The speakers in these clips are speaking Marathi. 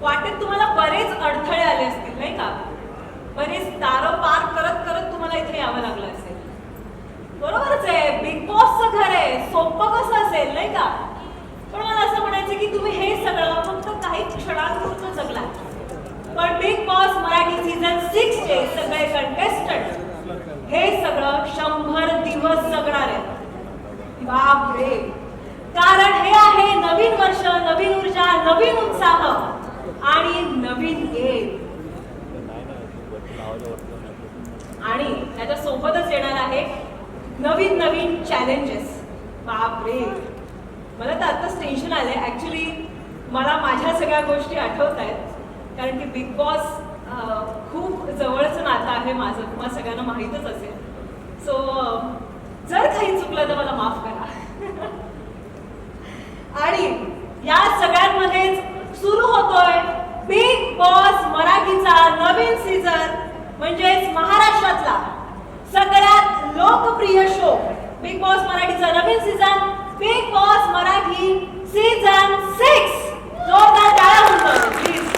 वाटेत तुम्हाला बरेच अडथळे आले असतील नाही का? बरेच दारं पार करत करत तुम्हाला इथे यावं लागलं असेल. बरोबरच आहे, बिग बॉसचं घर आहे, सोपं कसं असेल नाही का? पण मला असं म्हणायचं की तुम्ही हे सगळं फक्त काही क्षणांपुरतं जगला, पण बिग बॉस मराठी सीझन 6 चे सगळे कंटेस्टंट हे सगळं 100 दिवस जगणार आहेत. बापरे, कारण हे आहे नवीन वर्ष, नवीन ऊर्जा, नवीन उत्साह आणि नवीन गेम. आणि त्याच्या सोबतच येणार आहे नवीन नवीन चॅलेंजेस. बापरे, मला तर आत्ताच टेन्शन आलंय. ॲक्च्युली मला माझ्या सगळ्या गोष्टी आठवत आहेत, कारण की बिग बॉस खूप जवळचं नातं आहे माझं, तुम्हाला सगळ्यांना माहीतच असेल. सो जर काही चुकलं तर मला माफ करा. आणि या सगळ्यांमध्येच सुरू होतोय बिग बॉस मराठीचा नवीन सीझन, म्हणजेच महाराष्ट्रातला सगळ्यात लोकप्रिय शो बिग बॉस मराठीचा नवीन season, Bigg boss Marathi season 6. जोरदार टाळ्या होऊन प्लीज.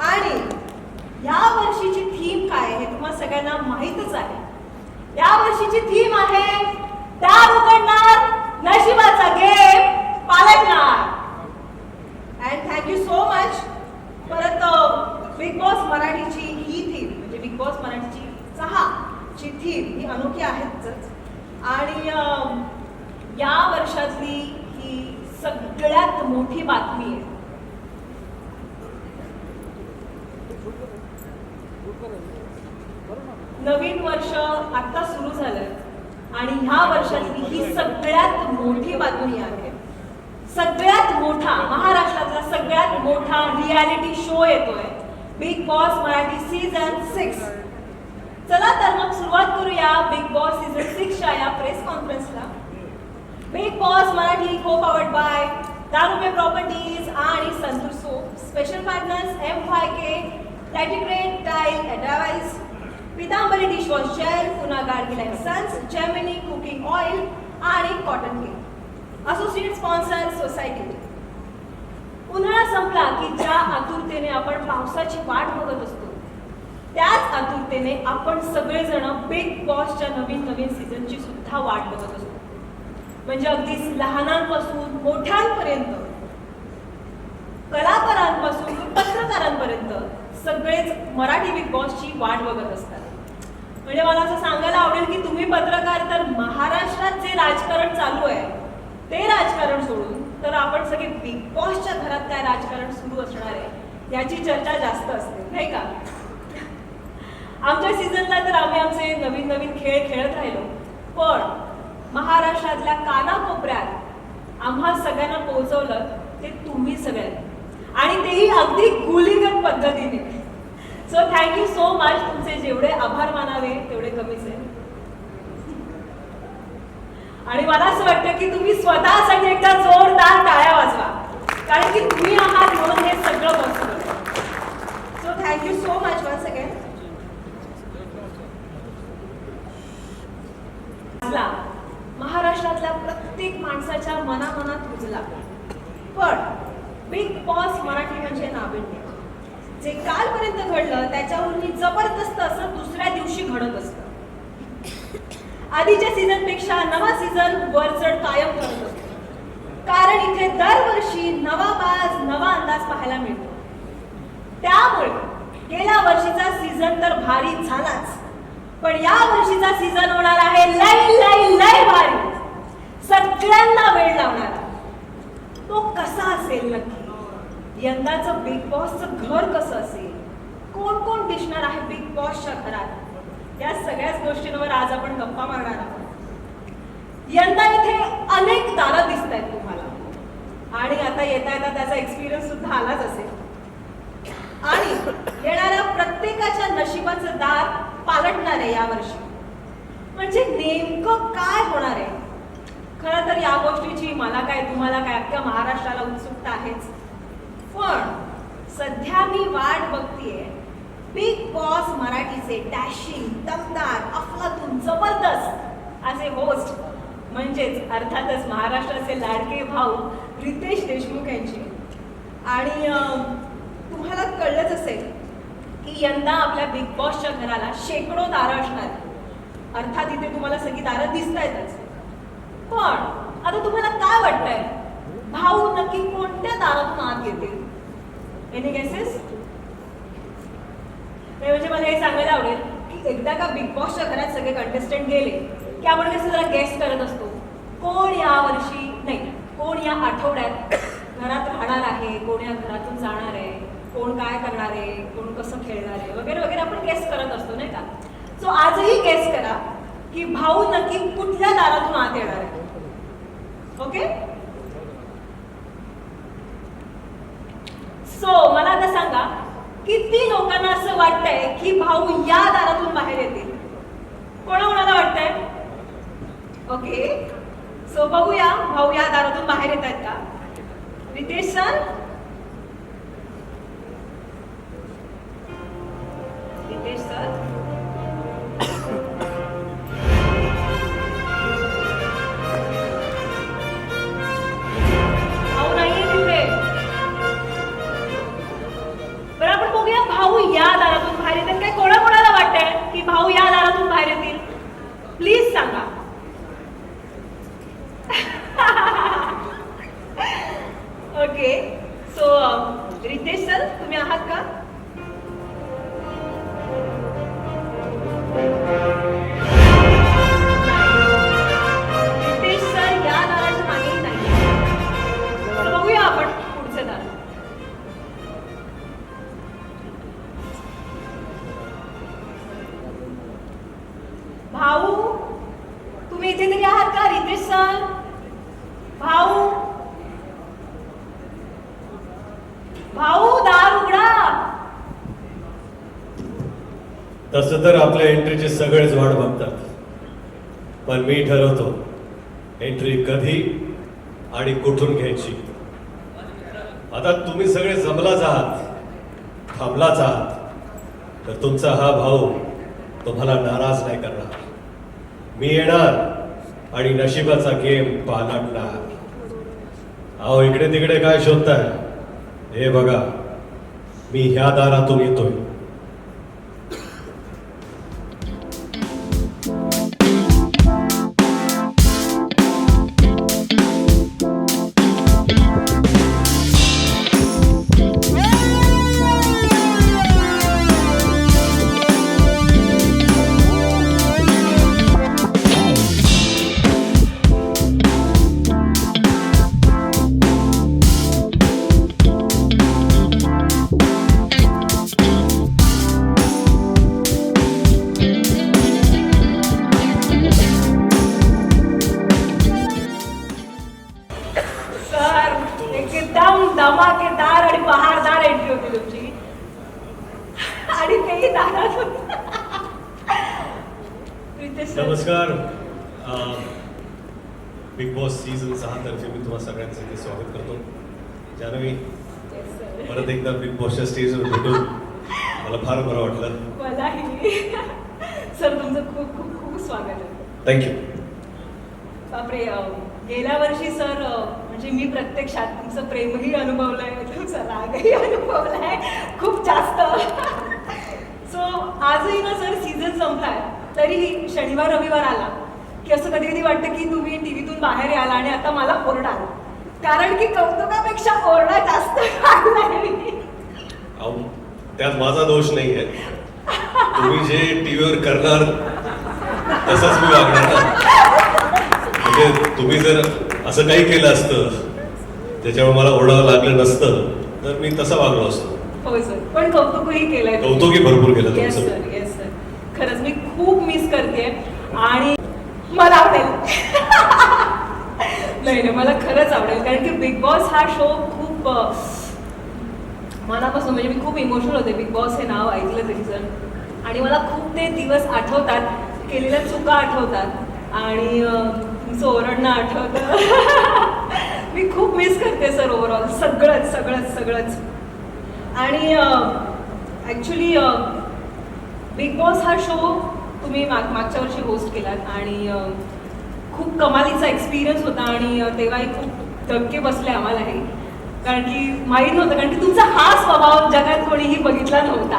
आणि या वर्षीची थीम काय हे तुम्हाला सगळ्यांना माहीतच आहे. या वर्षीची थीम आहे दार उघडणार, नशिबाचा गेम पालटणार. And thank you so much. परत बिग बॉस मराठीची ही थीम म्हणजे बिग बॉस मराठीची 6 ची थीम ही अनोखी आहेच. आणि या वर्षातली ही सगळ्यात मोठी बातमी आहे. नवीन वर्ष आता सुरू झालंय आणि ह्या वर्षातली ही सगळ्यात मोठी बातमी आहे. सगळ्यात मोठा, महाराष्ट्रातला सगळ्यात मोठा रियालिटी शो येतोय बिग बॉस मराठी सीझन 6. चला तर मग सुरुवात करूया बिग बॉस सीझन 6 च्या या प्रेस कॉन्फरन्सला. Bigg boss Marathi co powered by दारुबे प्रॉपर्टीज आणि Santoor soap. Special partners MYK, Laticrete tile advice, Pitambari dishwash gel, पुन्हा Gadgil and sons, Gemini cooking oil आणि cotton cake. Associate sponsor society. उन्हाळा संपला की ज्या आतुरतेने आपण पावसाची वाट बघत असतो, त्याच आतुरतेने आपण सगळेजण बिग बॉसच्या नवीन नवीन सीझनची सुद्धा वाट बघत असतो. म्हणजे अगदी लहानांपासून मोठ्यांपर्यंत, कलाकारांपासून पत्रकारांपर्यंत सगळेच मराठी बिग बॉसची वाट बघत असतात. म्हणजे मला असं सांगायला आवडेल की तुम्ही पत्रकार तर महाराष्ट्रात जे राजकारण चालू आहे ते राजकारण सोडून तर आपण सगळे बिग बॉसच्या घरात काय राजकारण सुरू असणार आहे याची चर्चा जास्त असते नाही का? आमच्या सीझनला तर आम्ही आमचे नवीन नवीन खेळ खेळत राहिलो, पण महाराष्ट्रातल्या कानाकोपऱ्यात आम्हा सगळ्यांना पोहोचवलं ते तुम्ही सगळ्यांनी, आणि तेही अगदी गुलीगत पद्धतीने. So thank you so much. तुमचे जेवढे आभार मानावे तेवढे कमीच आहे. आणि मला असं वाटतं की तुम्ही स्वतःसाठी एकदा जोरदार टाळ्या वाजवा, कारण की तुम्ही आहात म्हणून हे सगळं पॉसिबल आहे. So thank you so much once again. महाराष्ट्रातल्या प्रत्येक माणसाच्या मनामनात रुजला. पण बिग बॉस मराठी म्हणजे नाविन्य. जे कालपर्यंत घडलं त्याच्यावरून जबरदस्त असं दुसऱ्या दिवशी घडत असतं. आधीच्या सीझनपेक्षा नवा सीझन वरचढ कायम करत असतो, कारण इथे दरवर्षी नवा बाज, नवा अंदाज पाहायला मिळतो. त्यामुळे गेल्या वर्षीचा सीझन तर भारी झालाच, पण या वर्षीचा सीझन होणार आहे लय लय लय भारी, सगळ्यांना वेळ लावणारा. तो कसा असेल नक्की? यंदाचं बिग बॉसचं घर कसं असेल? कोण कोण दिसणार आहे बिग बॉसच्या घरात? या सगळ्याच गोष्टींवर आज आपण गप्पा मारणार आहोत. यंदा इथे अनेक दारं दिसत आहेत तुम्हाला, आणि आता येता येता त्याचा एक्सपिरियन्स सुद्धा आलाच असेल. आणि येणाऱ्या प्रत्येकाच्या नशिबाचं दार पालटणार आहे यावर्षी. म्हणजे नेमकं काय होणार आहे? खरं तर या गोष्टीची मला काय, तुम्हाला काय, अख्ख्या महाराष्ट्राला उत्सुकता आहेच. पण सध्या मी वाट बघतीये बिग बॉस मराठीचे डॅशिंग, दमदार, अफलातून, जबरदस्त असे होस्ट म्हणजेच अर्थातच महाराष्ट्राचे लाडके भाऊ रितेश देशमुख यांची. आणि तुम्हाला कळलंच असेल की यंदा आपल्या बिग बॉसच्या घराला शेकडो दारं असणार. अर्थात इथे तुम्हाला सगळी दारं दिसतायतच. पण आता तुम्हाला काय वाटतंय, भाऊ नक्की कोणत्या दारातून आत येतील? Any guesses? म्हणजे मला हे सांगायला आवडेल की एकदा का बिग बॉसच्या घरात सगळे कंटेस्टंट गेले की आपण कसं जरा गेस करत असतो, कोण या वर्षी नाही, कोण या आठवड्यात घरात राहणार आहे, कोण या घरातून जाणार आहे, कोण काय करणार आहे, कोण कसं खेळणार आहे वगैरे वगैरे आपण गेस करत असतो नाही का. सो आजही गेस करा की भाऊ नक्की कुठल्या दारातून आत येणार आहे. ओके, सो मला आता सांगा किती लोकांना असं वाटतंय की भाऊ या दारातून बाहेर येतील? कोणाला वाटतंय? ओके, सो बघूया भाऊ या दारातून बाहेर येत आहेत का. रितेश सर, रितेश सर, भाऊ नाहीये तिथे. बरं आपण बघूया भाऊ या दारातून बाहेर येतात काय. कोणाला वाटतंय की भाऊ या दारातून बाहेर येतील? प्लीज सांगा. ओके, सो रितेश सर तुम्ही आहात का? रितेश सर या दाराच्या मागेही नाही. तर बघूया आपण पुढचे दार. भाऊ तुम्ही इथे तरी आहात का? रितेश सर, भाऊ, भाऊ दार उघडा. तसं तर आपल्या एंट्रीची सगळेच वाट बघतात, पण मी ठरवतो एंट्री कधी आणि कुठून घ्यायची. आता तुम्ही सगळे जमलाच आहात, थांबलाच आहात, तर तुमचा हा भाऊ तुम्हाला नाराज नाही करणार. मी येणार आणि नशिबाचा गेम पालटणार. अहो इकडे तिकडे काय शोधताय? हे बघा, मी ह्या दारातून येतोय. धमाकेदार आणि बहारदार एंट्री होती तुमची. आणि तेही दारात. नमस्कार. बिग बॉस सीझन 6 तर्फे मी तुम्हा सगळ्यांचं इथे स्वागत करतो. जान्हवी, परत एकदा बिग बॉसच्या स्टेजवर भेटून मला फार बरं वाटलं. मलाही. सर तुमचं खूप खूप खूप स्वागत आहे. थँक्यू. बापरे, गेल्या वर्षी सर म्हणजे मी प्रत्यक्षात तुमचं प्रेमही अनुभवलंय, तुमचा रागही अनुभवलाय खूप जास्त. सो आजही ना सर सीझन संपलाय तरीही शनिवार रविवार आला की असं कधी कधी वाटतं की तुम्ही टीव्हीतून बाहेर याला आणि आता मला ओरडाल, कारण की कौतुकापेक्षा ओरडा जास्त काढलाय. अहो त्यात माझा दोष नाही आहे. तुम्ही जे टीव्हीवर करणार तसंच मी वागणार ना. म्हणजे तुम्ही जर असं काही केलं असतं त्याच्यामुळे मला ओरडावं लागलं नसतं तर मी तसा वागलो असतो. हो सर, पण कौतुकही केलंय. कौतुकही भरपूर केलं येस तुमचं. Sir, yes sir. खरंच मी खूप मिस करते आणि मला आवडेल. नाही नाही, मला खरंच आवडेल कारण की बिग बॉस हा शो खूप मनापासून म्हणजे मी खूप इमोशनल होते बिग बॉस हे नाव ऐकलं तरी सर. आणि मला खूप ते दिवस आठवतात, केलेल्या चुका आठवतात आणि तुमचं ओरडणं आठवतं. मी खूप मिस करते सर ओव्हरऑल सगळंच सगळंच सगळंच. आणि ॲक्च्युली बिग बॉस हा शो तुम्ही मागच्या वर्षी होस्ट केलात आणि खूप कमालीचा एक्सपिरियन्स होता आणि तेव्हाही खूप धक्के बसले आम्हालाही, कारण की माहीत नव्हतं, कारण की तुमचा हा स्वभाव जगात कोणीही बघितला नव्हता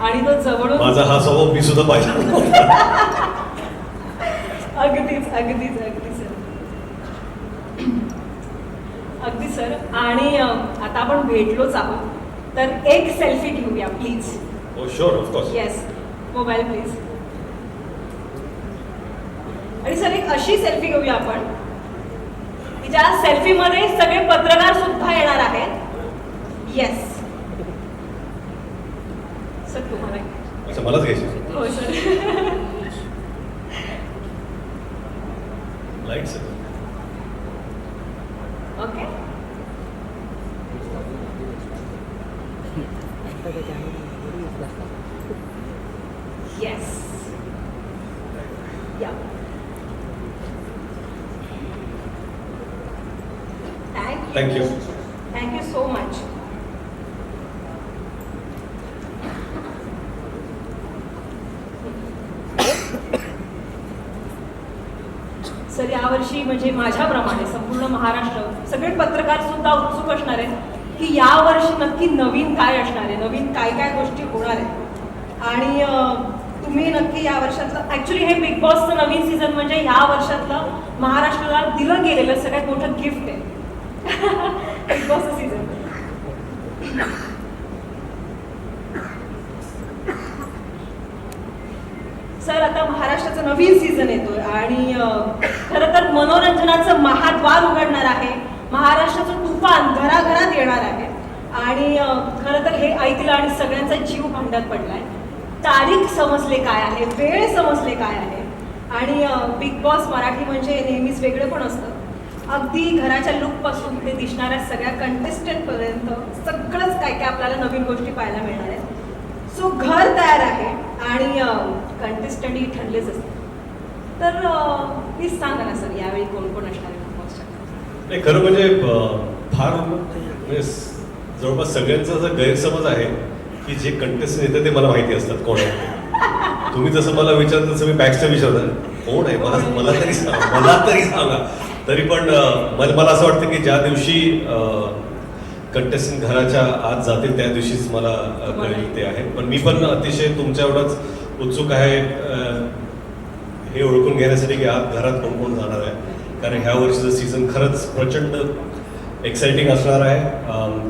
आणि तो जवळून माझा हा स्वभाव मी सुद्धा पाहिला नव्हता. अगदीच अगदीच अगदी सर, अगदी सर. आणि आता आपण भेटलोच आहोत, तर एक सेल्फी घेऊया प्लीज. हो sure of course. Yes, mobile please. आणि सर एक अशी सेल्फी घेऊया आपण की ज्या सेल्फीमध्ये सगळे पत्रकार सुद्धा येणार आहेत. येस सर, तुम्हाला अच्छा मलाच घ्यायची हो सर. लाईट्स. ओके. येस या. Thank you. Thank you so much. Sir यावर्षी म्हणजे माझ्याप्रमाणे संपूर्ण महाराष्ट्र सगळे पत्रकार सुद्धा उत्सुक असणार आहेत की यावर्षी नक्की नवीन काय असणार आहे, नवीन काय काय गोष्टी होणार आहेत. आणि तुम्ही नक्की या वर्षातलं, ॲक्च्युली हे बिग बॉसचं नवीन सीझन म्हणजे ह्या वर्षातलं महाराष्ट्राला दिलं गेलेलं सगळ्यात मोठं गिफ्ट आहे. बिग बॉसचं सीझन. सर आता महाराष्ट्राचं नवीन सीझन येतोय आणि खरं तर मनोरंजनाचं महाद्वार उघडणार आहे. महाराष्ट्राचं तुफान घराघरात येणार आहे आणि खरं तर हे ऐकलं आणि सगळ्यांचा जीव भांड्यात पडलाय. तारीख समजले काय आहे, वेळ समजले काय आहे. आणि बिग बॉस मराठी म्हणजे नेहमीच वेगळं पण असतं. अगदी घराच्या लुकपासून ते दिसणाऱ्या सगळ्या कंटेस्टंटपर्यंत सगळंच काय काय आपल्याला नवीन गोष्टी पाहायला मिळणार आहेत. सो घर तयार आहे आणि कंटेस्टंटही ठरलेच असतात. तर प्लीज सांगा ना सर, यावेळी कोण कोण असणार आहे बिग बॉसच्या? नाही खरं म्हणजे फार म्हणजे जवळपास सगळ्यांचा असा गैरसमज आहे की जे कंटेस्टंट येतं ते मला माहिती असतात कोण आहे. तुम्ही जसं मला विचारता तसं मी बॅक्सच्या विचारता कोण आहे, मला तरी सांगा. तरी पण मला असं वाटतं की ज्या दिवशी कंटेस्टंट घराच्या आत जातील त्या दिवशीच मला कळेल ते आहे. पण मी पण अतिशय तुमच्या एवढंच उत्सुक आहे हे ओळखून घेण्यासाठी की आत घरात कोण कोण जाणार आहे. कारण ह्या वर्षीचं सीझन खरंच प्रचंड एक्साइटिंग असणार आहे.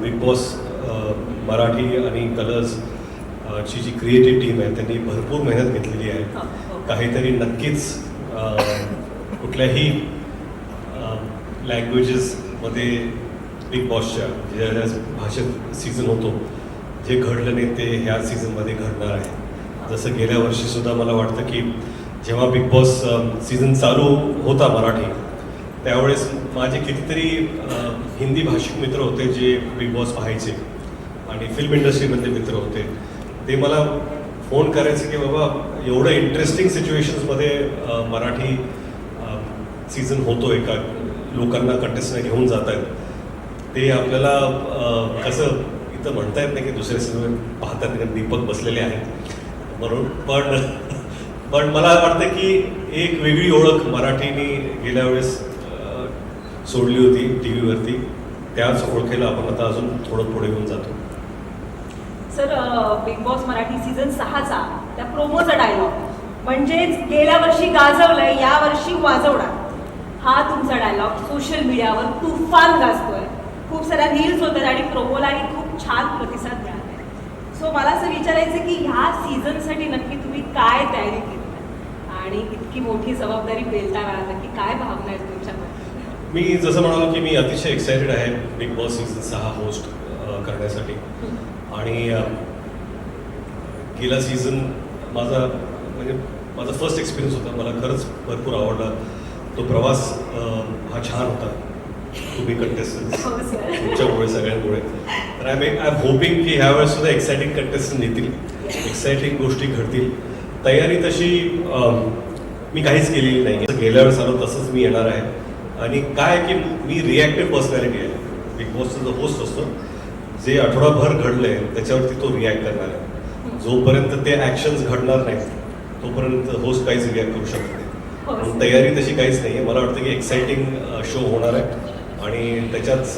बिग बॉस मराठी आणि कलर्स ची जी क्रिएटिव्ह टीम आहे त्यांनी भरपूर मेहनत घेतलेली आहे. काहीतरी नक्कीच कुठल्याही लँग्वेजेसमध्ये बिग बॉसच्या ज्या भाषेत सीझन होतो जे घडलं नाही ते ह्या सीझनमध्ये घडणार आहे. जसं गेल्या वर्षीसुद्धा मला वाटतं की जेव्हा बिग बॉस सीझन चालू होता मराठी त्यावेळेस माझे कितीतरी हिंदी भाषिक मित्र होते जे बिग बॉस पाहायचे आणि फिल्म इंडस्ट्रीमधले मित्र होते. ते मला फोन करायचे की बाबा एवढं इंटरेस्टिंग सिच्युएशन्समध्ये मराठी सीझन होतो आहे का, लोकांना कंटेस्टंट घेऊन जात आहेत. ते आपल्याला कसं इथं म्हणता येत नाही की दुसऱ्या सीझन पाहतात दीपक बसलेले आहेत म्हणून. पण मला वाटतं की एक वेगळी ओळख मराठीने गेल्या वेळेस सोडली होती टी व्हीवरती, त्याच ओळखेला आपण आता अजून थोडं पुढे घेऊन जातो. Sir Bigg boss Marathi season 6चा त्या प्रोमोचा डायलॉग म्हणजेच गेल्या वर्षी गाजवलंय या वर्षी वाजवणार, हा तुमचा डायलॉग सोशल मीडियावर तुफान गाजतोय. खूप साऱ्या रील्स होतात आणि प्रोमोलाही खूप छान प्रतिसाद मिळाला आहे. सो मला असं विचारायचं की ह्या सीझनसाठी नक्की तुम्ही काय तयारी केली आणि इतकी मोठी जबाबदारी पेलताना नक्की काय भावना आहेत तुमच्याकडे? मी जसं म्हणालो की मी अतिशय एक्सायटेड आहे बिग बॉस सीझन 6 होस्ट करण्यासाठी. आणि गेला सीझन माझा फर्स्ट एक्सपिरियन्स होता. मला खरंच भरपूर आवडला तो प्रवास. हा छान होता. तुम्ही कंटेस्टंट्स तुमच्यामुळे सगळ्यांमुळे. तर आय एम होपिंग की ह्या वेळेस सुद्धा एक्सायटिंग कंटेस्टंट येतील, एक्सायटिंग गोष्टी घडतील. तयारी तशी मी काहीच केलेली नाही. गेल्या वेळेस आलो तसंच मी येणार आहे. आणि काय की मी रिॲक्टिव्ह पर्सनॅलिटी आहे. बिग बॉसचा जो होस्ट असतो जे आठवडाभर घडलंय त्याच्यावरती तो रिॲक्ट करणार आहे. जोपर्यंत ते ॲक्शन्स घडणार नाहीत तोपर्यंत होस्ट काहीच रिॲक्ट करू शकत नाही. पण तयारी तशी काहीच नाही आहे. मला वाटतं की एक्साइटिंग शो होणार आहे आणि त्याच्याच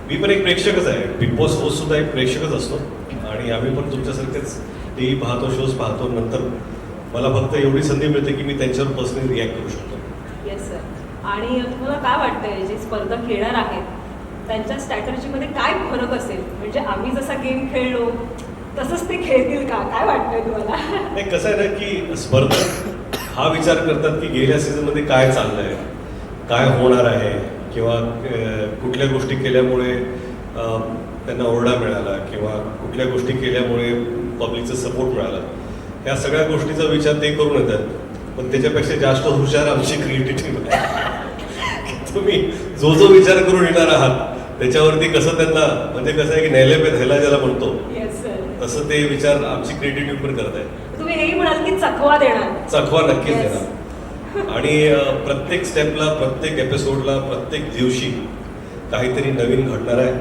मी पण एक प्रेक्षकच आहे. बिग बॉस होस्ट सुद्धा एक प्रेक्षकच असतो आणि आम्ही पण तुमच्यासारखेच टी व्ही पाहतो, शोज पाहतो. नंतर मला फक्त एवढी संधी मिळते की मी त्यांच्यावर पर्सनली रिॲक्ट करू शकतो. Yes sir. आणि तुम्हाला काय वाटतंय जे स्पर्धक खेळणार आहेत त्यांच्या स्ट्रॅटर्जीमध्ये काय फरक असेल? म्हणजे आम्ही जसा गेम खेळलो तसंच ते खेळतील का? काय वाटतंय तुम्हाला? नाही, कसं आहे ना की स्पर्धक हा विचार करतात की गेल्या सीझनमध्ये काय चाललंय, काय होणार आहे, किंवा कुठल्या गोष्टी केल्यामुळे त्यांना ओरडा मिळाला किंवा कुठल्या गोष्टी केल्यामुळे पब्लिकचा सपोर्ट मिळाला. ह्या सगळ्या गोष्टीचा विचार ते करून येतात. पण त्याच्यापेक्षा जास्त हुशार आमची क्रिएटिव्हिटी आहे. तुम्ही जो जो विचार करून येणार आहात त्याच्यावरती कसं त्यांना, म्हणजे कसं आहे की नेले पे धैला ज्याला म्हणतो येस सर. तसं ते विचार आमची क्रिएटिव्हिटी पण करत आहे. तुम्ही हेही म्हणाल की चकवा देणार. चकवा नक्कीच Yes. देणार. आणि प्रत्येक स्टेपला, प्रत्येक एपिसोडला, प्रत्येक दिवशी काहीतरी नवीन घडणार आहे.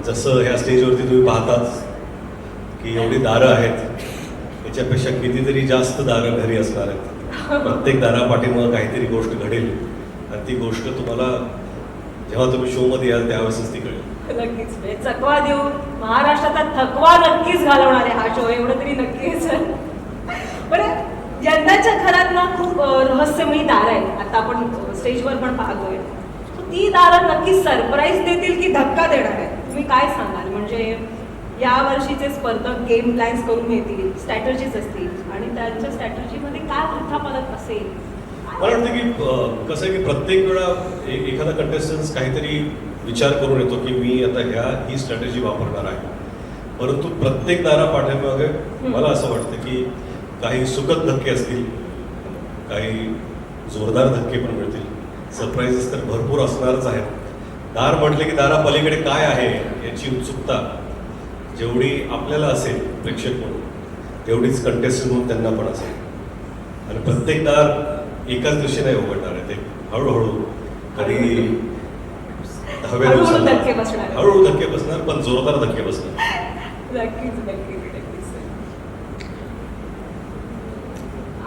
जसं ह्या स्टेजवरती तुम्ही पाहताच की एवढी दारं आहेत, याच्यापेक्षा कितीतरी जास्त दारं घरी असणार आहेत. प्रत्येक दारापाठीमागं काहीतरी गोष्ट घडेल आणि ती गोष्ट तुम्हाला जेव्हा तुम्ही शोमध्ये याल त्यावेळेसच ती कळेल. नक्कीच. म्हणजे चकवा देऊन महाराष्ट्राचा थकवा नक्कीच घालवणार आहे हा शो, एवढं तरी नक्कीच. बरं, यंदाच्या घरात ना खूप रहस्यमयी दारं आहेत. आता आपण स्टेजवर पण पाहतोय. ती दारं नक्कीच सरप्राईज देतील की धक्का देणार आहेत? तुम्ही काय सांगाल? म्हणजे या वर्षीचे स्पर्धक गेम प्लॅन्स करून येतील, स्ट्रॅटर्जीज असतील आणि त्यांच्या स्ट्रॅटर्जीमध्ये काय उलथापालथ असेल? मला वाटतं की कसं आहे की प्रत्येक वेळा एखादा कंटेस्टन्स काहीतरी विचार करून येतो की मी आता ही स्ट्रॅटेजी वापरणार आहे. परंतु प्रत्येक दारापाठीमागे मला असं वाटतं की काही सुखद धक्के असतील, काही जोरदार धक्के पण मिळतील. सरप्राईजेस तर भरपूर असणारच आहेत. दार म्हटले की दारापलीकडे काय आहे याची उत्सुकता जेवढी आपल्याला असेल प्रेक्षक म्हणून, तेवढीच कंटेस्टंट म्हणून त्यांना पण असेल. आणि प्रत्येक दार एकाच दिवशी नाही उघडणार आहे. ते हळूहळू, कधी 10व्या हळूहळू दिवसाला धक्के बसणार. हळूहळू धक्के बसणार, पण जोरदार धक्के बसणार. नक्कीच नक्कीच नक्कीच.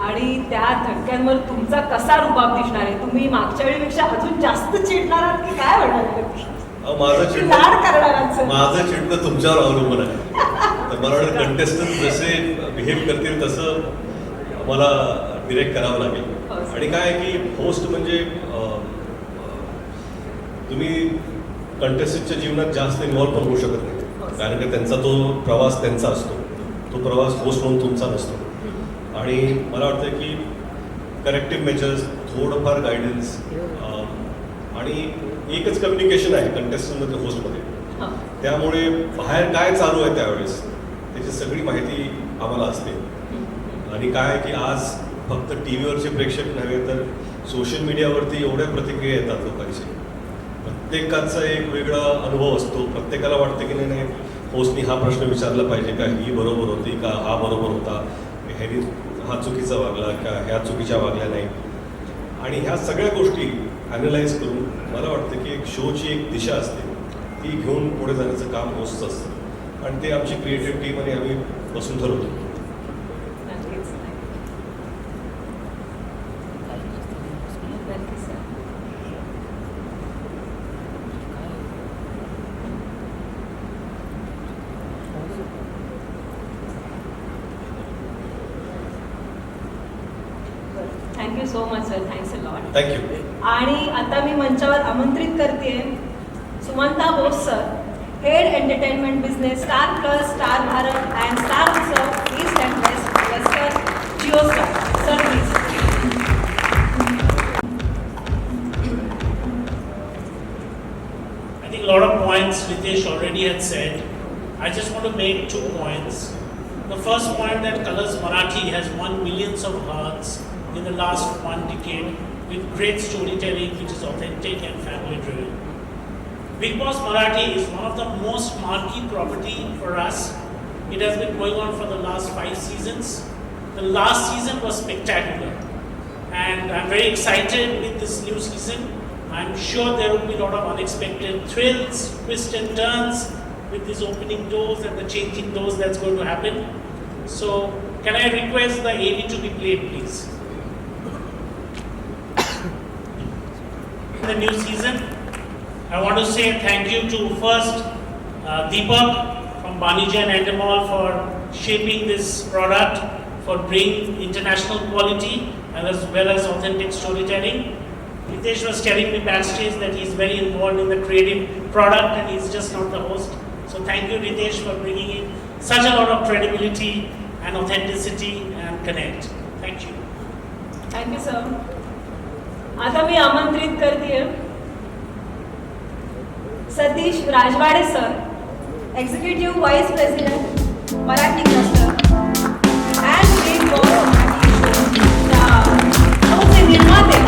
आणि त्या धक्क्यांवर तुमचा कसा रुबाब दिसणार आहे? तुम्ही मागच्या वेळेपेक्षा अजून जास्त चिडणार आहात की काय होणार? माझं लाड चिडणं करणार आहात सर? माझं चिडणं तुमच्यावर अवलंबून आहे. तर मला वाटतं कंटेस्टंट जसे बिहेव करतील तसं मला डिरेक्ट करावं लागेल. आणि काय आहे की होस्ट म्हणजे तुम्ही कंटेस्टंटच्या जीवनात जास्त इन्व्हॉल्व पण होऊ शकत नाही. कारण की त्यांचा तो प्रवास त्यांचा असतो. तो प्रवास होस्ट म्हणून तुमचा नसतो. आणि मला वाटतं की करेक्टिव्ह मेजर्स, थोडंफार गायडन्स आणि एकच कम्युनिकेशन आहे कंटेस्टंटमध्ये, होस्टमध्ये. त्यामुळे बाहेर काय चालू आहे त्यावेळेस त्याची सगळी माहिती आम्हाला असते. आणि काय आहे की आज फक्त टी व्हीवरचे प्रेक्षक नव्हे तर सोशल मीडियावरती एवढ्या प्रतिक्रिया येतात लोकांची. प्रत्येकाचा एक वेगळा अनुभव असतो. प्रत्येकाला वाटतं की नाही होस्टनी हा प्रश्न विचारला पाहिजे का, ही बरोबर होती का, हा बरोबर होता, ह्यानी हा चुकीचा वागला का, ह्या चुकीच्या वागल्या नाही. आणि ह्या सगळ्या गोष्टी ॲनलाइज करून मला वाटतं की एक शोची एक दिशा असते, ती घेऊन पुढे जाण्याचं काम होस्टचं असतं. आणि ते आमची क्रिएटिव्ह टीम आणि आम्ही बसून ठरवतो. नक्कीच नक्कीच sir. Thank you so much sir. Thanks a lot. Thank you. आणि आता मी मंचावर आमंत्रित करते Sumanta Bose sir, head entertainment business, Star Plus, Star Bharat and Star Utsav east and west, western, Jio Star. Sir please. I think a lot of points Ritesh already had said. I just want to make 2 points. The first point, that Colors Marathi has won millions of hearts in the last 1 decade with great storytelling which is authentic and family driven. Bigg Boss Marathi is one of the most marquee property for us. It has been going on for the last 5 seasons. The last season was spectacular and I'm very excited with this new season. I'm sure there will be a lot of unexpected thrills, twists and turns with these opening doors and the changing doors that's going to happen. So, can I request the AV to be played, please? in the new season. I want to say thank you to first Deepak from Banija and Endemol for shaping this product, for bringing international quality and as well as authentic storytelling. Ritesh was telling me backstage that he's very involved in the creative product and he's just not the host. So thank you Ritesh for bringing in such a lot of credibility and authenticity and connect. Thank you. Thank you sir. आता मी आमंत्रित करते Satish Rajwade sir, executive vice president Marathi cluster and big boss शोचे निर्माते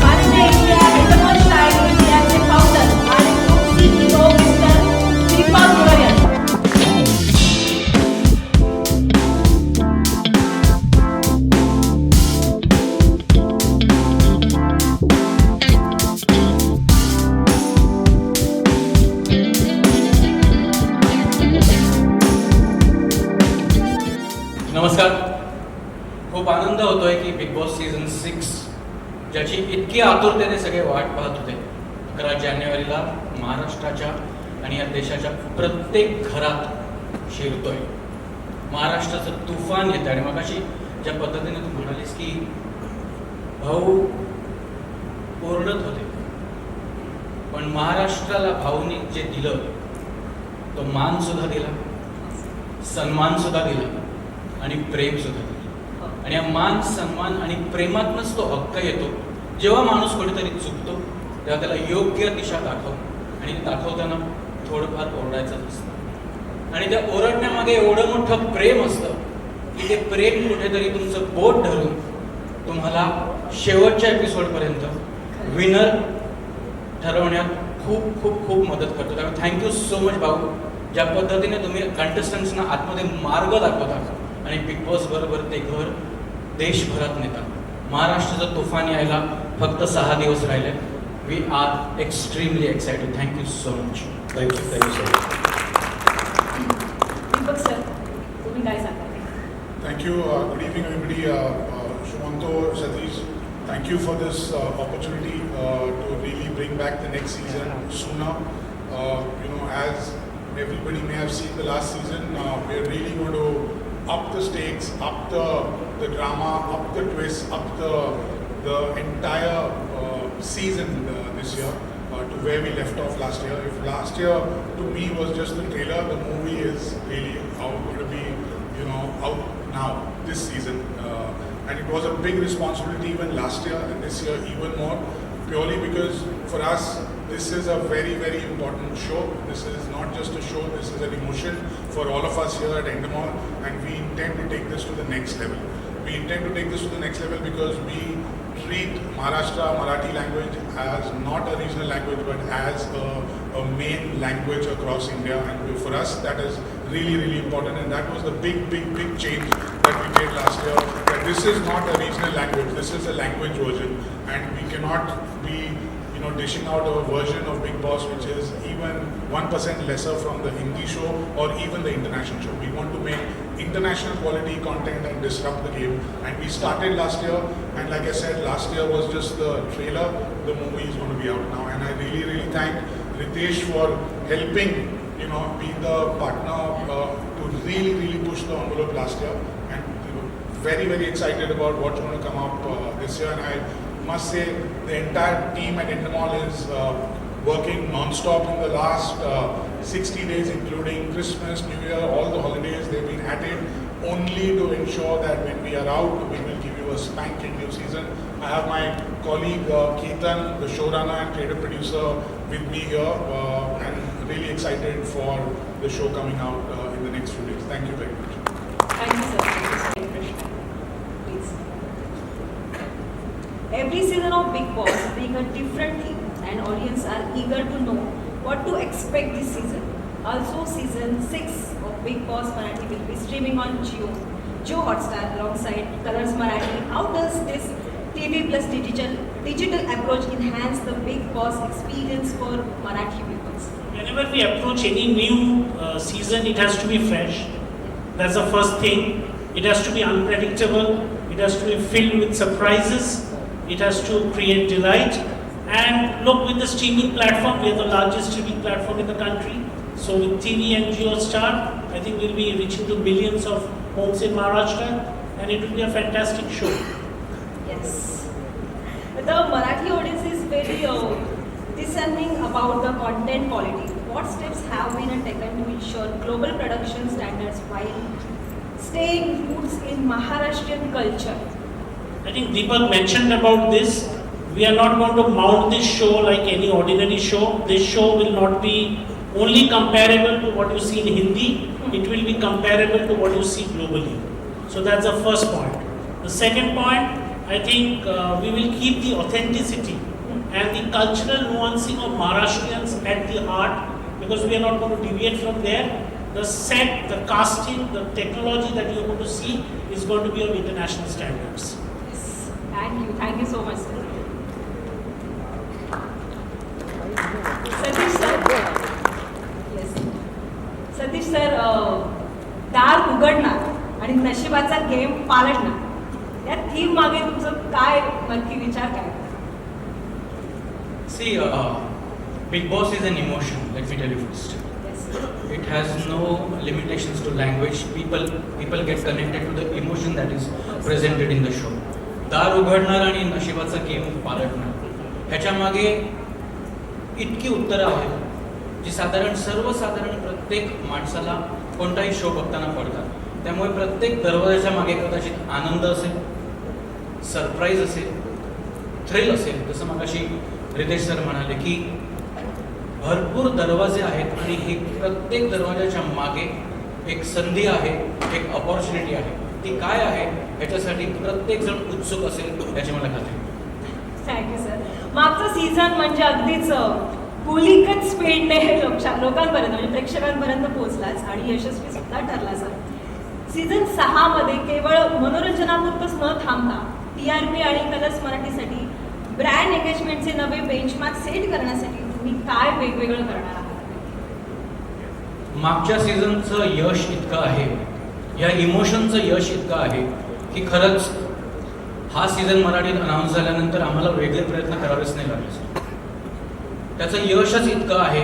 माननीय इंडिया इंटरनॅशनल इंडियाचे फाउंडर आणि group CEO mister Deepak Goyal. नमस्कार. खूप आनंद होतोय की बिग बॉस सीझन 6 ज्याची इतकी आतुरतेने सगळे वाट पाहत होते 11 जानेवारीला महाराष्ट्राच्या आणि या देशाच्या प्रत्येक घरात शिरतोय. महाराष्ट्राचं तुफान येतं आणि मगाशी ज्या पद्धतीने तू म्हणालीस की भाऊ ओरडत होते, पण महाराष्ट्राला भाऊनी जे दिलं तो मान सुद्धा दिला, सन्मान सुद्धा दिला आणि प्रेम सुद्धा दिलं. आणि या मान सन्मान आणि प्रेमातनंच तो हक्क येतो जेव्हा माणूस कुठेतरी चुकतो तेव्हा त्याला योग्य दिशा दाखवतो आणि दाखवताना थोडंफार ओरडायचं असतं आणि त्या ओरडण्यामागे एवढं मोठं प्रेम असतं की ते प्रेम कुठेतरी तुमचं बोट धरून तुम्हाला शेवटच्या एपिसोडपर्यंत विनर ठरवण्यात खूप खूप खूप मदत करतो. त्यामुळे थँक्यू सो मच भाऊ, ज्या पद्धतीने तुम्ही कंटेस्टंट्सना आतमध्ये मार्ग दाखवता आणि बिग बॉस बरोबर ते घर देशभरात नेता. महाराष्ट्राचं तुफान यायला फक्त 6 दिवस राहिले. We are extremely excited. Thank you so much. Thank you so much. Deepak sir, तुम्ही काय सांगाल? Thank you. Good evening, everybody. Shumanto, Satish, thank you for this opportunity to really bring back the next season sooner. As everybody may have seen the last season, we're really going to up the stakes, up the drama, up the twist, up the entire season this year to where we left off last year. If last year to me was just the trailer, the movie is really going to be out now this season, and it was a big responsibility even last year and this year even more, purely because for us this is a very very important show. This is not just a show, this is an emotion for all of us here at Endemol, and we intend to take this to the next level. We intend to take this to the next level because we treat Maharashtra Marathi language as not a regional language but as a main language across India, and for us that is really really important, and that was the big change that we did last year, that this is not a regional language, this is a language version, and we cannot be dishing out a version of Big Boss which is even 1% lesser from the Hindi show or even the international show. We want to make international quality content and disrupt the game, and we started last year, and like I said, last year was just the trailer. The movie is going to be out now, and I really really thank Ritesh for helping be the partner to really push the envelope last year, and very very excited about what's going to come up this year. And I must say the entire team at Endemol is working non-stop in the last 60 days, including Christmas, New Year, all the holidays. They've been at it only to ensure that when we are out, we will give you a spanking new season. I have my colleague Ketan, the showrunner and creative producer, with me here, and really excited for the show coming out in the next few days. Thank you very much. Thank you, sir. Please. Every season of Big Boss bring a different theme, and audience are eager to know what to expect this season. Also, season 6 of Big Boss Marathi will be streaming on Jio Hotstar alongside Colors Marathi. How does this TV plus digital approach enhance the Big Boss experience for Marathi viewers? Whenever we approach any new season, it has to be fresh. That's the first thing. It has to be unpredictable. It has to be filled with surprises. it has to create delight. And look, with the streaming platform, we are the largest streaming platform in the country. So with TV and JioStar, I think we'll be reaching to millions of homes in Maharashtra, and it will be a fantastic show. Yes. The Marathi audience is very discerning about the content quality. What steps have been taken to ensure global production standards while staying roots in Maharashtrian culture? I think Deepak mentioned about this. We are not going to mount this show like any ordinary show. This show will not be only comparable to what you see in Hindi. It will be comparable to what you see globally. So that's the first point. The second point, I think we will keep the authenticity and the cultural nuancing of Maharashtrians at the heart, because we are not going to deviate from there. The set, the casting, the technology that you are going to see is going to be of international standards. Yes. Thank you so much, sir. Satish sir. Yes. Satish sir, दार उघडणार आणि नशिबाचा गेम पालटणार, या थीम मागे तुमचं काय नक्की विचार काय? See, Big Boss is an emotion, let me tell you first. Yes. It has no limitations to language. People get connected to the emotion that is presented in the show. दार उघडणार आणि नशिबाचा गेम पालटणार, ह्याच्या मागे इतकी उत्तरं आहेत जी सर्वसाधारण प्रत्येक माणसाला कोणताही शो बघताना पडतात. त्यामुळे प्रत्येक दरवाजाच्या मागे कदाचित आनंद असेल, सरप्राईज असेल, थ्रिल असेल. जसं मगाशी रितेश सर म्हणाले की भरपूर दरवाजे आहेत आणि हे प्रत्येक दरवाजाच्या मागे एक संधी आहे, एक अपॉर्च्युनिटी आहे. ती काय आहे ह्याच्यासाठी प्रत्येक जण उत्सुक असेल याची मला खात्री. Thank you sir. मागचा सीझन म्हणजे अगदीच गुलिकत स्पीडने लोकांपर्यंत म्हणजे प्रेक्षकांपर्यंत पोहोचलाच आणि यशस्वी सुद्धा ठरला सर. सीझन 6 मध्ये केवळ मनोरंजनापुरतंच न थांबता TRP आणि कलर्स मराठीसाठी ब्रँड एंगेजमेंटचे नवे बेंचमार्क सेट करण्यासाठी तुम्ही काय वेगवेगळं करणार आहात? मागच्या सीझनचं यश इतकं आहे, या इमोशनचं यश इतकं आहे की खरंच हा सीझन मराठीत अनाऊन्स झाल्यानंतर आम्हाला वेगळे प्रयत्न करावेच नाही लागले. त्याचं यशच इतकं आहे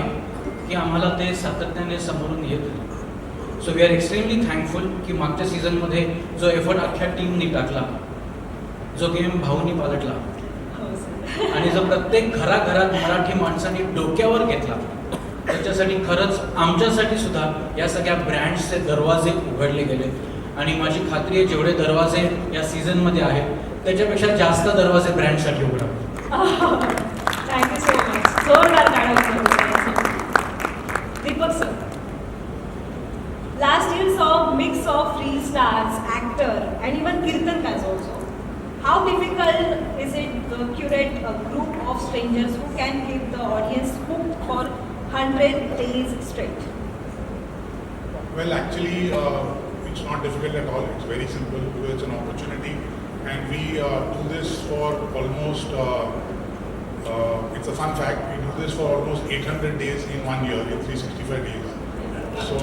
की आम्हाला ते सातत्याने समोरून येत आहे. So we are extremely thankful की मागच्या सीझनमध्ये जो एफर्ट अख्ख्या टीमनी टाकला, जो गेम भाऊनी पालटला हो सर. आणि जो प्रत्येक घराघरात मराठी माणसांनी डोक्यावर घेतला, त्याच्यासाठी खरंच आमच्यासाठी सुद्धा या सगळ्या ब्रँड्सचे दरवाजे उघडले गेले. आणि माझी खात्री आहे जेवढे दरवाजे या सीझनमध्ये आहेत त्याच्यापेक्षा जास्त दरवाजे ब्रँडसाठी उघडावे. Thank you so much. जोरदार टाळ्या. Deepak sir, last year saw a mix of real stars, actor and even kirtankars also. How difficult is it to curate a group of strangers who can keep the audience hooked for 100 days straight? Well, actually, it's not difficult at all. It's very simple because it's an opportunity, and we do this for almost. It's a fun fact. We do this for almost 800 days in 1 year, in 365 days. So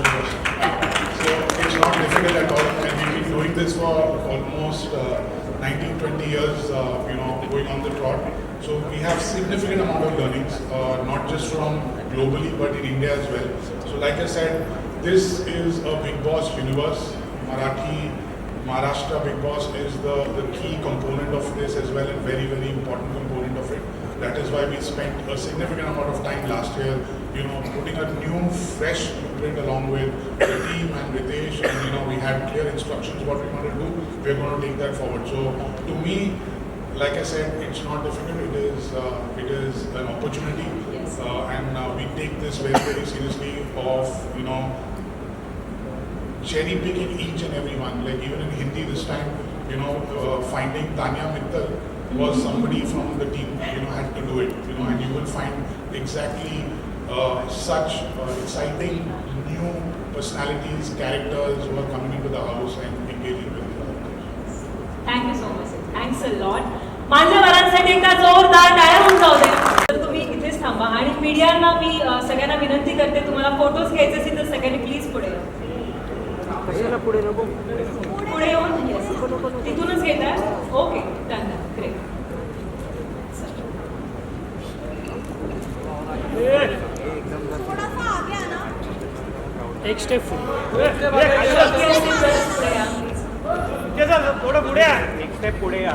it's not difficult at all, and we've been doing this for almost 19-20 years. Going on the trot. So we have significant amount of learnings, not just from globally but in India as well. So like I said, this is a Big Boss universe. Maharashtra Big Boss is the key component of this as well, and very, very important component of it. That is why we spent a significant amount of time last year, putting a new, fresh blueprint along with the team and Ritesh, and we had clear instructions what we want to do. We're going to take that forward. So to me, like I said, it's not difficult. It is an opportunity, Yes. And we take this very, very seriously. Of cherry picking each and every one. Like even in Hindi this time, finding Tanya Mittal was somebody from the team. Had to do it. And you will find exactly such exciting new personalities, characters who are coming into the house and engaging with the thank you so much. Thanks a lot. मान्यवरांसाठी एकदा जोरदार टाळ्या होऊन जाऊ दे. तर तुम्ही इथेच थांबा आणि मीडियांना मी सगळ्यांना विनंती करते, तुम्हाला फोटोज घ्यायचे असेल तर सगळ्यांनी प्लीज पुढे या. पुढे येऊन येस तिथूनच घेत आहे. Okay, done. ग्रेट. एक स्टेप थोडं पुढे या. एक स्टेप पुढे या.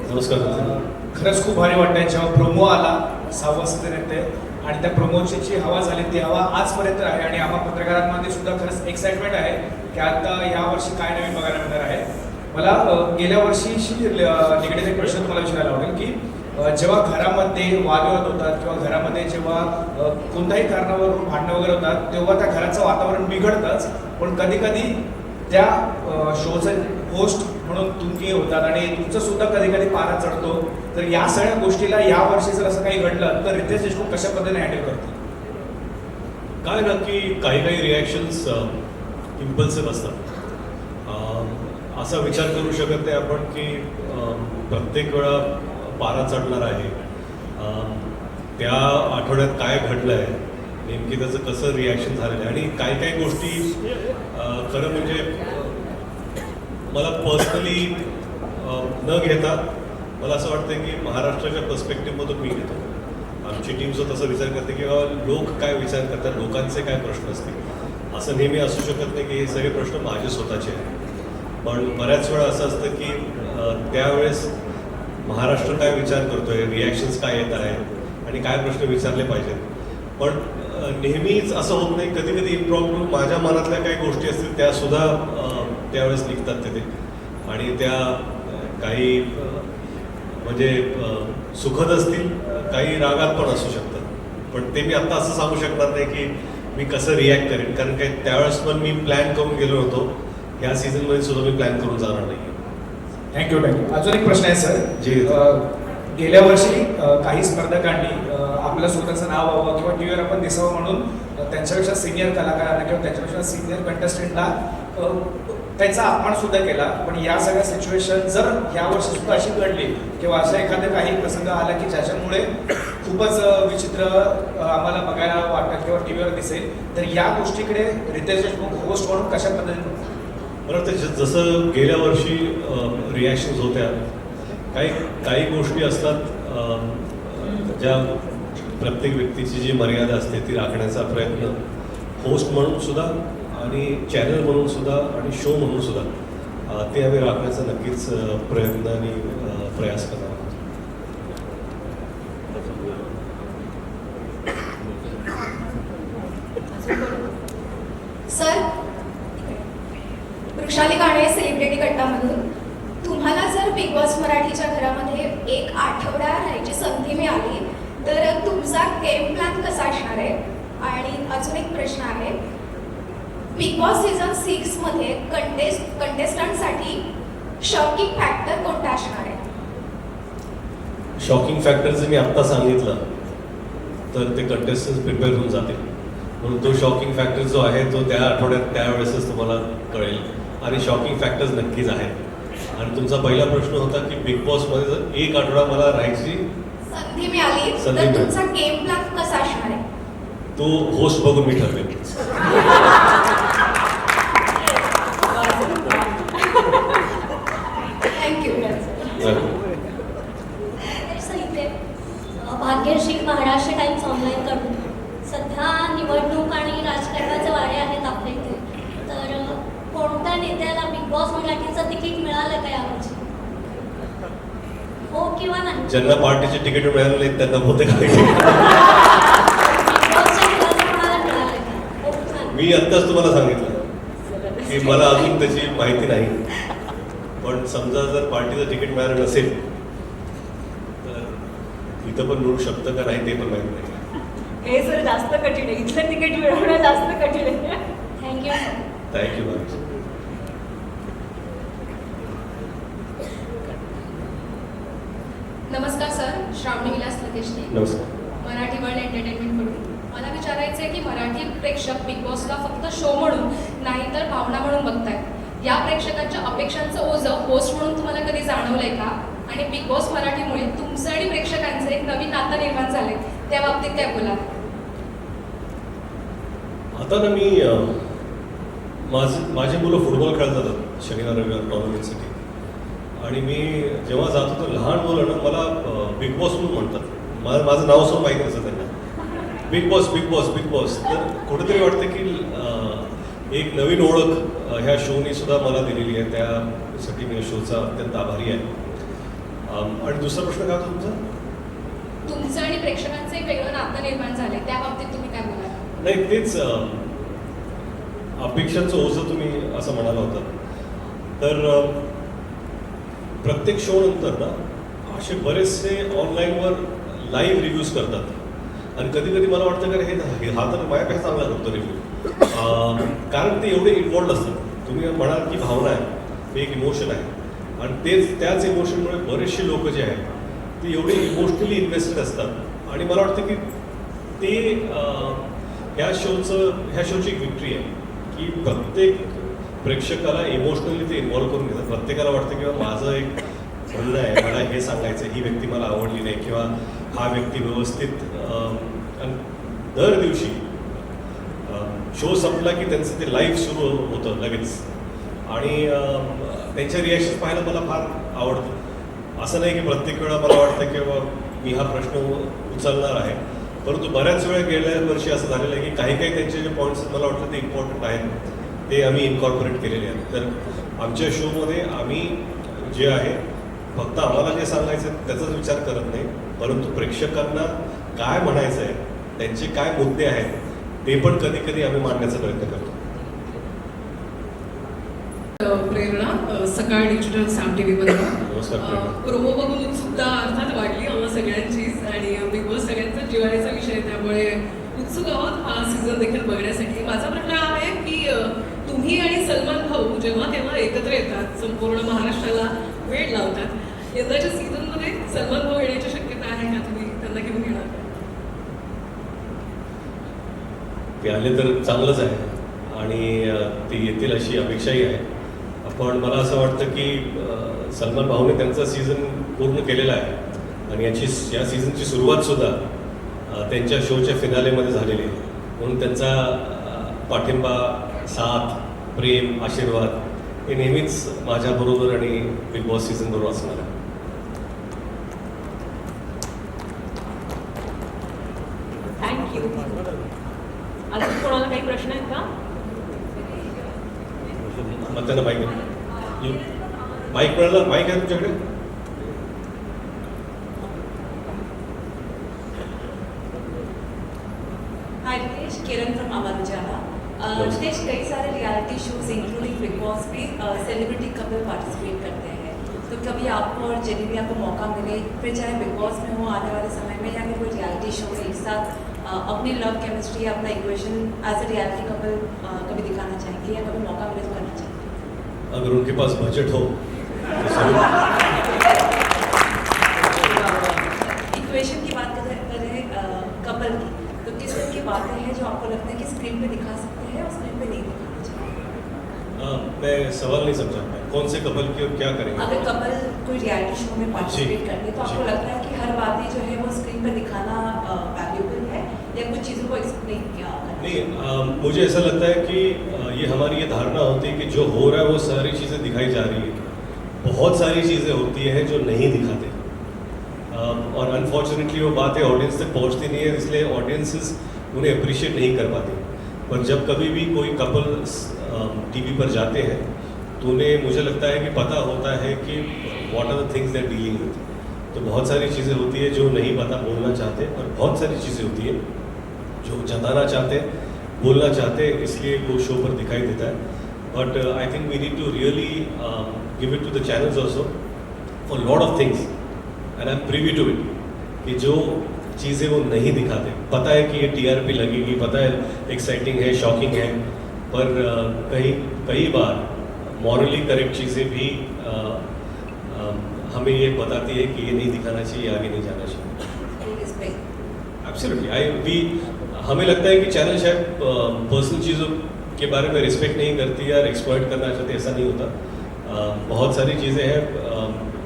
नमस्कार. खरंच खूप भारी वाटतंय जेव्हा प्रोमो आला 6 वाजता येते आणि त्या प्रोमोची जी हवा झाली ती हवा आजपर्यंत आहे आणि आम्हा पत्रकारांमध्ये सुद्धा खरंच एक्साइटमेंट आहे की आता यावर्षी काय नवीन बघायला मिळणार आहे. मला गेल्या वर्षीशी निगडीत एक प्रश्न तुम्हाला विचारायला आवडेल की जेव्हा घरामध्ये वादविवाद होतात किंवा घरामध्ये जेव्हा कोणत्याही कारणावरून भांडणं वगैरे होतात तेव्हा त्या घराचं वातावरण बिघडतंच, पण कधी कधी त्या शोचे होस्ट म्हणून तुम्ही होतात आणि तुमचं सुद्धा कधी कधी पारा चढतो. तर या सगळ्या गोष्टीला या वर्षी जर असं काही घडलं तर रितेश देशमुख कशा पद्धतीने हँडल करतील? काय ना की काही काही रिॲक्शन्स इम्पल्सिव्ह असतात. असा विचार करू शकत नाही आपण की प्रत्येक वेळा पारा चढणार आहे. त्या आठवड्यात काय घडलं आहे, नेमकी त्याचं कसं रिॲक्शन झालेलं आहे आणि काही काही गोष्टी खरं म्हणजे मला पर्सनली न घेता मला असं वाटतं की महाराष्ट्राच्या पर्स्पेक्टिव्हमधून मी घेतो. आमची टीमसुद्धा तसा विचार करते की बाबा लोक काय विचार करतात, लोकांचे काय प्रश्न असतील. असं नेहमी असू शकत नाही की हे सगळे प्रश्न माझे स्वतःचे आहेत. पण बऱ्याच वेळा असं असतं की त्यावेळेस महाराष्ट्र काय विचार करतोय, रिॲक्शन्स काय येत आहेत आणि काय प्रश्न विचारले पाहिजेत. पण नेहमीच असं होत नाही. कधी कधी इम्प्रॉम्प्टू माझ्या मनातल्या काही गोष्टी असतील त्यासुद्धा त्यावेळेस निघतात तिथे आणि त्या काही म्हणजे सुखद असतील, काही रागात पण असू शकतात. पण ते मी आत्ता असं सांगू शकणार नाही की मी कसं रिॲक्ट करेन, कारण काय त्यावेळेस पण मी प्लॅन करून गेलो होतो. या सीझनमध्ये सुद्धा मी प्लॅन करून जाणार नाही. थँक्यू. अजून एक प्रश्न आहे सर. जी. गेल्या वर्षी काही स्पर्धकांनी आपलं स्वतःचं नाव व्हावं किंवा टीव्हीवर आपण दिसावं म्हणून त्यांच्यापेक्षा सिनियर कलाकारांना किंवा त्यांच्यापेक्षा सिनियर कंटेस्टंटला त्यांचा अपमान सुद्धा केला. पण या सगळ्या सिच्युएशन जर यावर्षी सुद्धा अशी घडली किंवा अशा एखाद्या काही प्रसंग आला की ज्याच्यामुळे खूपच विचित्र आम्हाला बघायला वाटतं किंवा टीव्हीवर दिसेल, तर या गोष्टीकडे रितेश देशमुख होस्ट म्हणून कशा पद्धतीने? मला वाटतं जसं गेल्या वर्षी रिॲक्शन्स होत्या, काही गोष्टी असतात ज्या प्रत्येक व्यक्तीची जी मर्यादा असते ती राखण्याचा प्रयत्न होस्ट म्हणून सुद्धा आणि चॅनल म्हणून सुद्धा आणि शो म्हणून सुद्धा ते आम्ही राखण्याचा नक्कीच प्रयत्न आणि प्रयास करणार आहोत. सर, वृषाली काणे सेलिब्रिटी कट्टामधून. तुम्हाला जर बिग बॉस मराठीच्या घरामध्ये एक आठवडा राहायची संधी मिळाली तर तुमचा गेम प्लॅन कसा असणार आहे? आणि अजून एक प्रश्न आहे, बिग बॉस सीझन 6 मध्ये कंटेस्टंटसाठी शॉकिंग फॅक्टर कोणता असणार आहे? शॉकिंग फॅक्टर जर मी आत्ता सांगितलं तर ते कंटेस्टंट्स प्रिपेअर होऊन जातील. म्हणून तो शॉकिंग फॅक्टर जो आहे तो त्या आठवड्यात त्यावेळेसच तुम्हाला कळेल आणि शॉकिंग फॅक्टर्स नक्कीच आहेत. आणि तुमचा पहिला प्रश्न होता की बिग बॉसमध्ये जर एक आठवडा मला राहायची संधी मिळाली संधी तर मिळाली. तुमचा गेम प्लॅन कसा असणार आहे? तो होस्ट बघून मी ठरवेन. मिळालं का यावर्षी? हो किंवा नाही? ज्यांना पार्टीचे तिकीट मिळाले नाहीत त्यांना बहुतेक माहिती. Big Bossच्या खिलाफ कोणाला मिळालं का? हो, सांग. मी आत्ताच तुम्हाला सांगितलं की मला अजून त्याची माहिती नाही. पण समजा जर पार्टीचं तिकीट मिळालं नसेल तर इथं पण मिळू शकतं का नाही ते पण माहिती नाही. हे सर जास्त कठीण आहे. इथलं तिकीट मिळवणं जास्त कठीण आहे. थँक्यू. Thank you ma'am. नमस्कार सर, श्रावणी विलास लकेशने, नमस्कार. मराठी वर्ल्ड एंटरटेनमेंटकडून. मला विचारायचं आहे की मराठी प्रेक्षक बिग बॉसला फक्त शो म्हणून नाही तर भावना म्हणून बघतायत. या प्रेक्षकांच्या अपेक्षांचं ओझं होस्ट म्हणून तुम्हाला कधी जाणवलंय का? आणि बिग बॉस मराठीमुळे तुमचं आणि प्रेक्षकांचं एक नवीन नातं निर्माण झालंय, त्या बाबतीत काय बोला? आता ना मी माझी मुलं फुटबॉल खेळत जातात शनिवार रविवार टॉर्नामेंटसाठी. आणि मी जेव्हा जातो तर लहान मुलं ना मला बिग बॉस म्हणून म्हणतात. माझं नाव सुद्धा माहीत नसतं त्यांना. Big boss big boss big boss. तर कुठेतरी वाटतं की एक नवीन ओळख ह्या शोनी सुद्धा मला दिलेली आहे. त्यासाठी मी या शोचा अत्यंत आभारी आहे. आणि दुसरा प्रश्न काय होता तुमचा? तुमचं आणि प्रेक्षकांचं एक वेगळं नातं निर्माण झालंय, त्या बाबतीत तुम्ही काय बोला? नाही तेच अपेक्षांचं ओझं तुम्ही असं म्हणाला होता. तर प्रत्येक शो नंतर ना असे बरेचसे ऑनलाईनवर लाईव्ह रिव्ह्यूज करतात. आणि कधी कधी मला वाटतं का हा तर माझ्यापेक्षा चांगला करतो रिव्ह्यू. कारण ते एवढे इन्वॉल्ड असतात. तुम्ही म्हणाल की भावना आहे, ते एक इमोशन आहे. आणि त्याच इमोशनमुळे बरेचसे लोक जे आहेत ते एवढे इमोशनली इन्व्हेस्टेड असतात. आणि मला वाटतं की ते ह्या शोची एक विक्ट्री आहे की प्रत्येक प्रेक्षकाला इमोशनली ते इन्व्हॉल्व करून घेतात. प्रत्येकाला वाटतं किंवा माझं एक म्हणणं आहे, मला हे सांगायचं ही व्यक्ती मला आवडली नाही किंवा हा व्यक्ती व्यवस्थित. दर दिवशी शो संपला की त्यांचं ते लाईव्ह सुरू होतं लगेच. आणि त्यांच्या रिॲक्शन पाहायला मला फार आवडतं. असं नाही की प्रत्येक वेळा मला वाटतं की बाबा मी हा प्रश्न उचलणार आहे. परंतु बऱ्याच वेळा गेल्या वर्षी असं झालेलं आहे की काही त्यांचे जे पॉईंट्स मला वाटतं ते इम्पॉर्टंट आहेत ते आम्ही इन्कॉर्पोरेट केलेले आहेत. तर आमच्या शोमध्ये आम्ही जे आहे फक्त आम्हाला जे सांगायचं आहे त्याचाच विचार करत नाही, परंतु प्रेक्षकांना काय म्हणायचं आहे, त्यांचे काय मुद्दे आहेत ते पण कधी कधी आम्ही मांडण्याचा प्रयत्न करतो. प्रेरणा, सकाळ डिजिटल साम टी व्हीमधून. नमस्कार प्रेरणा. प्रोमो बघून उत्सुकता अर्थात वाढली आम्हा सगळ्यांचीच. आणि बिग बॉस सगळ्यांचा जिव्हाळ्याचा विषय आहे, त्यामुळे उत्सुक आहोत हा सीझन देखील बघण्यासाठी. माझा प्रश्न हा आहे की तुम्ही आणि सलमान भाऊ जेव्हा तेव्हा एकत्र येतात, संपूर्ण महाराष्ट्राला वेळ लावतात, यंदाच्या सीझनमध्ये सलमान भाऊ येण्याची शक्यता आहे का? तुम्ही त्यांना घेऊन येणार? ते आले तर चांगलंच आहे आणि ते येतील अशी अपेक्षाही आहे. पण मला असं वाटतं की सलमान भाऊने त्यांचा सीझन पूर्ण केलेला आहे आणि या सीझनची सुरुवातसुद्धा त्यांच्या शोच्या फिनालेमध्ये झालेली आहे. म्हणून त्यांचा पाठिंबा, साथ, प्रेम, आशीर्वाद हे नेहमीच माझ्याबरोबर आणि बिग बॉस सीझनबरोबर असणार आहे. थँक्यू. अजून कोणाला काही प्रश्न आहेत का? मग त्यांना माईक मिळाला. माईक आहे तुमच्याकडे? हाय रितेश, किरण फ्रॉम आवाज उजाला. रितेश, कई सारे reality shows including big boss में सेलिब्रिटी कपल पार्टिसिपेट करते हैं, तो कभी आपको और जेनी भी आपको मौका मिले, फिर चाहे बिग बॉस में हो आने वाले समय में या फिर कोई रियलिटी शो में एक साथ अपनी लव केमिस्ट्री या अपना equation as a reality couple कभी दिखाना चाहेंगे या कभी मौका मिले तो करना चाहेंगे? अगर उनके पास बजट हो तो जरूर. इक्वेशन की बात करें कपल की, तो किस तरह की बातें हैं जो आपको लगता है कि स्क्रीन पे दिखा सकते हैं और स्क्रीन पे नहीं दिखाना चाहिए? मैं सवाल नहीं समझा. कौन से कपल की और क्या करेंगे? अगर कपल कोई रियलिटी शो में पार्टिसिपेट करते तो आपको लगता है कि हर बातें जो है वो स्क्रीन पर दिखाना वैल्यूबल है या कुछ चीज़ों को एक्सप्लेन किया? नहीं, मुझे ऐसा लगता है कि ये हमारी ये धारणा होती है कि जो हो रहा है वो सारी चीज़ें दिखाई जा रही है. बहुत सारी चीज़ें होती हैं जो नहीं दिखाते और अनफॉर्चुनेटली वो बातें ऑडियंस तक पहुंचती नहीं है, इसलिए ऑडियंसेस उन्हें अप्रिशिएट नहीं कर पाते. पर जब कभी भी कोई कपल टीवी पर जाते हैं तो उन्हें मुझे लगता है कि पता होता है कि what are the things they are dealing with. तो बहुत सारी चीज़ें होती है जो नहीं पता बोलना चाहते, और बहुत सारी चीज़ें होती है जो जताना चाहते बोलना चाहते, इसलिए वो शो पर दिखाई देता है। But I think we need to really give it to the channels also for lot of things, and I am privy to it, कि जो चीज़ें वो नहीं दिखाते, पता है कि ये टीआरपी लगेगी, पता है एक्साइटिंग है, शॉकिंग है, पर कई बार मॉरली करेक्ट चीज़ें भी हमें ये बताती है कि ये नहीं दिखाना चाहिए, आगे नहीं जाना चाहिए। एब्सोल्युटली हमें लगता है कि चैनल शायद पर्सनल चीज़ों के बारे में रिस्पेक्ट नहीं करती या एक्सप्लॉइट करना चाहती, ऐसा नहीं होता। बहुत सारी चीज़ें हैं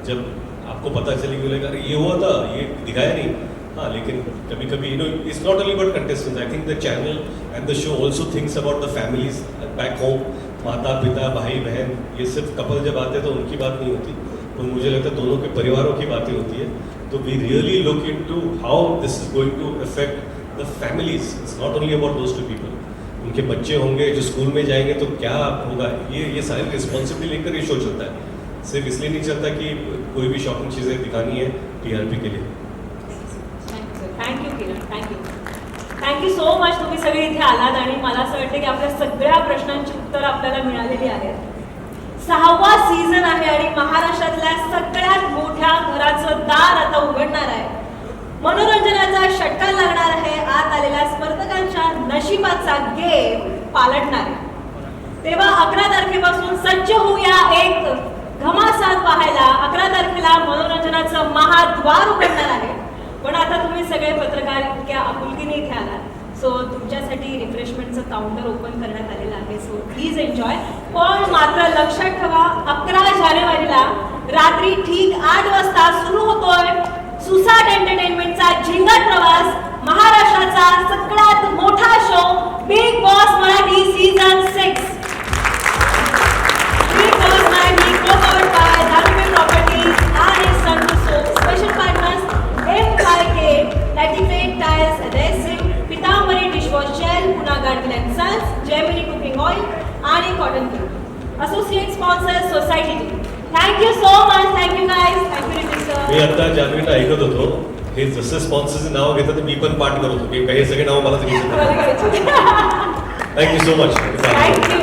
जब आपको पता चलेगी, बोलेगा अरे ये हुआ था, ये दिखाया नहीं। हाँ, लेकिन कभी कभी it's not only about contestants, I think the channel and the show also thinks about the families back home, माता पिता भाई बहन, ये सिर्फ कपल जब आते हैं तो उनकी बात नहीं होती, तो मुझे लगता है दोनों के परिवारों की बातें होती है। तो we really look into how this is going to affect the families, it's not only about those two people. उनके बच्चे होंगे जो स्कूल में जाएंगे तो क्या होगा, ये सारी रिस्पॉन्सिबिलिटी लेकर ये शो चलता है, सिर्फ इसलिए नहीं चलता कि कोई भी शॉकिंग चीज़ें दिखानी है टीआरपी के लिए। थँक्यू किरण, थँक्यू सो मच, तुम्ही सगळे इथे आलात आणि मला असं वाटतं की आपल्या सगळ्या प्रश्नांची उत्तरं आपल्याला मिळालेली आहेत। 6वा सीझन आहे आणि महाराष्ट्रातल्या सगळ्यात मोठ्या घराचं दार आता उघडणार आहे, मनोरंजनाचा षटकार लागणार आहे, आत आलेल्या स्पर्धकांच्या नशिबाचा गेम पालटणार आहे। तेव्हा 11 तारखेपासून सज्ज होऊया एक घमासान पाहायला। 11 तारखेला मनोरंजनाचं महाद्वार उघडणार आहे। पण आता तुम्ही सगळे पत्रकार इतक्या आपुलकीने इथे आलात, सो तुमच्यासाठी रिफ्रेशमेंटचं काउंटर ओपन करण्यात आलेलं आहे, सो प्लीज एन्जॉय। पण मात्र लक्षात ठेवा, 11 जानेवारीला रात्री ठीक 8 वाजता सुरू होतोय सुसाट एंटरटेनमेंटचा झिंगट प्रवास, महाराष्ट्राचा सगळ्यात मोठा show big boss Marathi season 6। Big boss Marathi co-powered by Danube properties आणि Santoor soap, special partners MYK, Latifate Tiles Adhesive, Pitambari dishwash gel, Poona garden and sons, Gemini cooking oil आणि cotton cream. Associate sponsor society tea. Thank you so much, thank you guys, thank you Ritesh sir. मी आता जान्हवीला ऐकत होतो, हे जसं स्पॉन्सरचं नाव घेतात तर मी पण पाठ करत होतो की काही सगळे नाव मला घ्यायचं। Thank you so much. थँक्यू